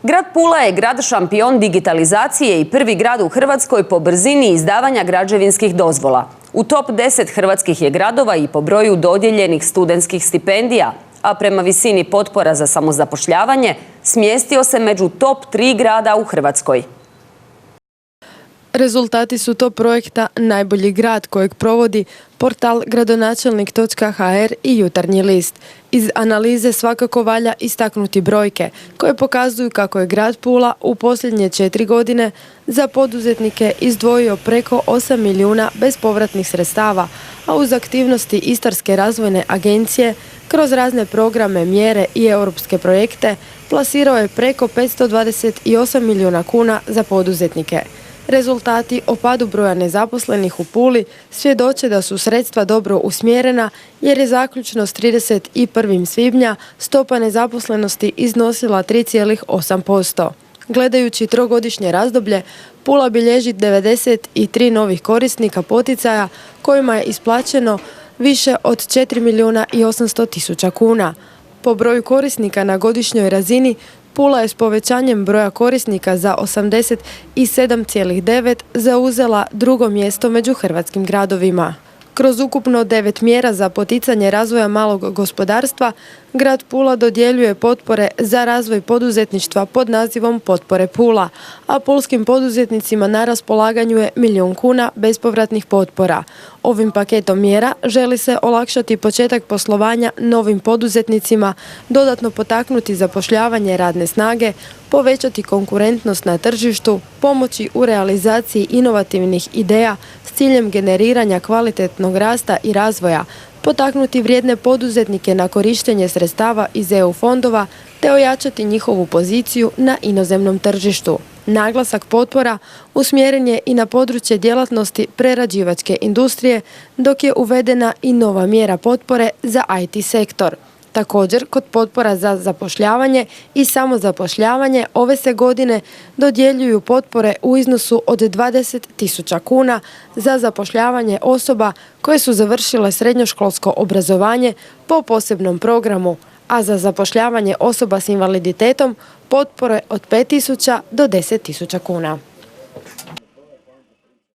Grad Pula je grad šampion digitalizacije i prvi grad u Hrvatskoj po brzini izdavanja građevinskih dozvola. U top 10 hrvatskih je gradova i po broju dodijeljenih studentskih stipendija, a prema visini potpora za samozapošljavanje smjestio se među top 3 grada u Hrvatskoj. Rezultati su to projekta Najbolji grad kojeg provodi portal gradonačelnik.hr i Jutarnji list. Iz analize svakako valja istaknuti brojke koje pokazuju kako je grad Pula u posljednje 4 godine za poduzetnike izdvojio preko 8 milijuna bespovratnih sredstava, a uz aktivnosti Istarske razvojne agencije kroz razne programe, mjere i europske projekte plasirao je preko 528 milijuna kuna za poduzetnike. Rezultati o padu broja nezaposlenih u Puli svjedoče da su sredstva dobro usmjerena jer je zaključno s 31. svibnja stopa nezaposlenosti iznosila 3,8%. Gledajući trogodišnje razdoblje, Pula bilježi 93 novih korisnika poticaja kojima je isplaćeno više od 4 milijuna i 800 tisuća kuna. Po broju korisnika na godišnjoj razini, Pula je s povećanjem broja korisnika za 87,9 zauzela drugo mjesto među hrvatskim gradovima. Kroz ukupno 9 mjera za poticanje razvoja malog gospodarstva, grad Pula dodjeljuje potpore za razvoj poduzetništva pod nazivom Potpore Pula, a pulskim poduzetnicima na raspolaganju je 1 milijun kuna bespovratnih potpora. Ovim paketom mjera želi se olakšati početak poslovanja novim poduzetnicima, dodatno potaknuti zapošljavanje radne snage, povećati konkurentnost na tržištu, pomoći u realizaciji inovativnih ideja s ciljem generiranja kvalitetnog rasta i razvoja, potaknuti vrijedne poduzetnike na korištenje sredstava iz EU fondova te ojačati njihovu poziciju na inozemnom tržištu. Naglasak potpora usmjeren je i na područje djelatnosti prerađivačke industrije, dok je uvedena i nova mjera potpore za IT sektor. Također, kod potpora za zapošljavanje i samozapošljavanje ove se godine dodjeljuju potpore u iznosu od 20 tisuća kuna za zapošljavanje osoba koje su završile srednjoškolsko obrazovanje po posebnom programu, a za zapošljavanje osoba s invaliditetom potpore od 5 tisuća do 10 tisuća kuna.